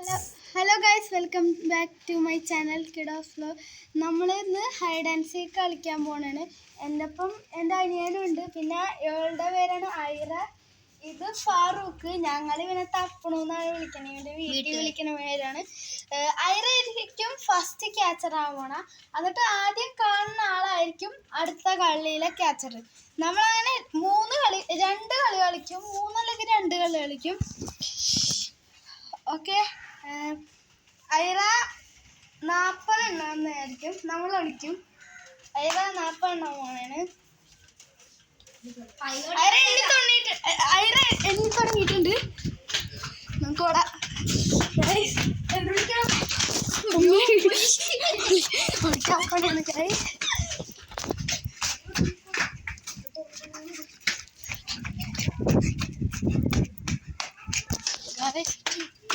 Hello guys, welcome back to my channel kiddos vlog. നമ്മളിന്ന് hide and seek കളിക്കാൻ പോകണാണ്. എൻ്റെ ഒപ്പം എൻ്റെ അനിയനുണ്ട്, പിന്നെ ഇവളുടെ പേരാണ് ഐറ, ഇത് ഫാറൂഖ്. ഞങ്ങൾ ഇവനെ തപ്പണു എന്നാണ് വിളിക്കണത്, ഇവൻ്റെ വീട്ടിൽ വിളിക്കുന്ന പേരാണ്. ഐറ ആയിരിക്കും ഫസ്റ്റ് ക്യാച്ചർ ആവണ, എന്നിട്ട് ആദ്യം കാണുന്ന ആളായിരിക്കും അടുത്ത കളിയിലെ ക്യാച്ചർ. നമ്മളങ്ങനെ 2 കളി കളിക്കും, 3 അല്ലെങ്കിൽ 2 കളി കളിക്കും. ഓക്കെ, ഐറ 40 എണ്ണമായിരിക്കും നമ്മൾ കളിക്കും. ഐറ 40 എണ്ണമാണ്. ഐറ എണ്ണി തുടങ്ങിയിട്ടുണ്ട്. നമുക്കോടാ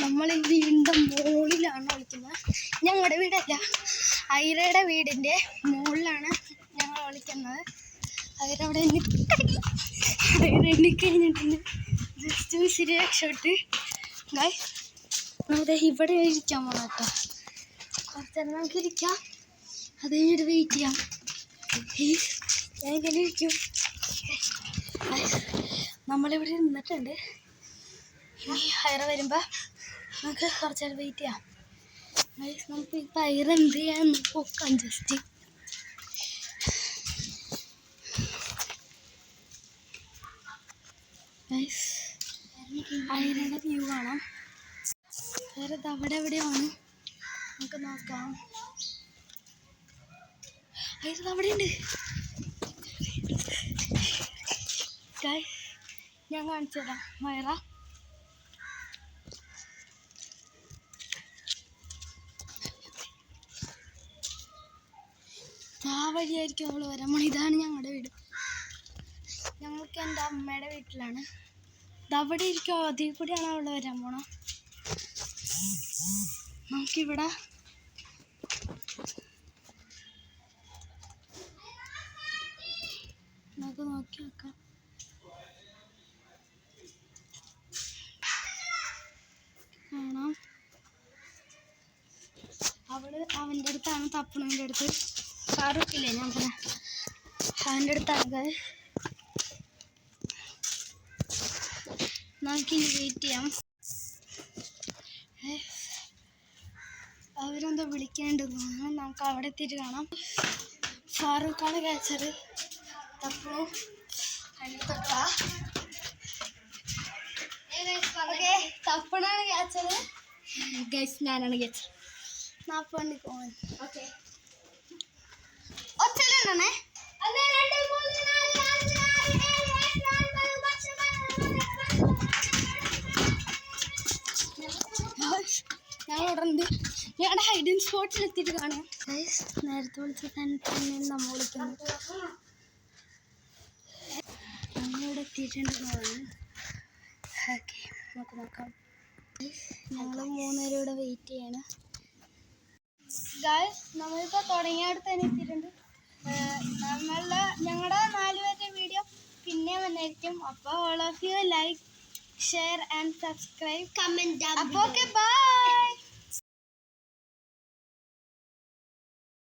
നമ്മൾ ഈ വീടിൻ്റെ മുകളിലാണ് കളിക്കുന്നത്. ഞങ്ങളുടെ വീടല്ല, ഐറയുടെ വീടിൻ്റെ മുകളിലാണ് ഞങ്ങൾ കളിക്കുന്നത്. ഐറ അവിടെ എണ്ണിക്കഴിഞ്ഞിട്ടുണ്ട്. ജസ്റ്റ് വിസിരി രക്ഷപ്പെട്ട് നമുക്ക് ഇവിടെ ഇരിക്കാൻ പോകണം കേട്ടോ. കുറച്ചേരം നമുക്ക് ഇരിക്കാം, അത് കഴിഞ്ഞിട്ട് വെയിറ്റ് ചെയ്യാം. ഞാൻ ഇങ്ങനെ ഇരിക്കും. നമ്മളിവിടെ നിന്നിട്ടുണ്ട്. ഇനി ഐറ വരുമ്പോൾ നമുക്ക് കുറച്ചേരം വെയിറ്റ് ചെയ്യാം. നമുക്ക് ഇപ്പം ഐറ എന്ത് ചെയ്യാന്ന് നോക്കാം. ജസ്റ്റ് ഐറയുടെ വ്യൂ കാണാം. ഐറ അവിടെ എവിടെയാണ്, നമുക്ക് നോക്കാം. ഐറ അവിടെ ഉണ്ട്. ഞാൻ കാണിച്ചു തരാം. ഐറ ആ വഴിയായിരിക്കും അവൾ വരാൻ പോണത്. ഇതാണ് ഞങ്ങളുടെ വീട്. ഞങ്ങൾക്ക് എൻ്റെ അമ്മയുടെ വീട്ടിലാണ്. ഇതവിടെ ഇരിക്കും, അതിൽ കൂടിയാണ് അവൾ വരാൻ പോണത്. നമുക്കിവിടെ നമുക്ക് നോക്കി നോക്കാം. കാണാം, അവള് അവൻ്റെ അടുത്താണ് തപ്പണൻ്റെ അടുത്ത്. ഫാറൂഖില്ലേ, ഞാൻ പറഞ്ഞ അവൻ്റെ അടുത്താണ്. നമുക്കിനി വെയിറ്റ് ചെയ്യാം. അവരെന്തോ വിളിക്കേണ്ടത്, നമുക്ക് അവിടെ എത്തിയിട്ട് കാണാം. ഫാറൂഖാണ് ക്യാച്ചർ. തപ്പണു തപ്പണാണ് ക്യാച്ചർ. ഗൈസ്, ഞാനാണ് ക്യാച്ചർ. 40 പോകാൻ ഓക്കെ. ഒച്ചല്ലേ ഞാനിവിടെ ഞങ്ങളുടെ ഹൈഡിങ് സ്പോട്ടിൽ എത്തിയിട്ട് കാണാം. നേരത്തെ വിളിച്ച് തന്നെയാണ് നമ്മൾ വിളിക്കുന്നത്. നമ്മളിവിടെ എത്തിയിട്ടുണ്ട് തോന്നുന്നു. ഓക്കെ, നമുക്ക് നോക്കാം. ഞങ്ങൾ 3 പേരും ഇവിടെ വെയിറ്റ് ചെയ്യണം. ഗൈസ്, നമ്മളിപ്പോൾ തുടങ്ങിയടുത്ത് തന്നെ എത്തിയിട്ടുണ്ട്. ഞങ്ങളുടെ 4 പേരുടെ വീഡിയോ പിന്നെ വന്നായിരിക്കും. അപ്പോൾ all of you like, share and subscribe, comment. അപ്പോൾ ഓക്കെ, ബൈ.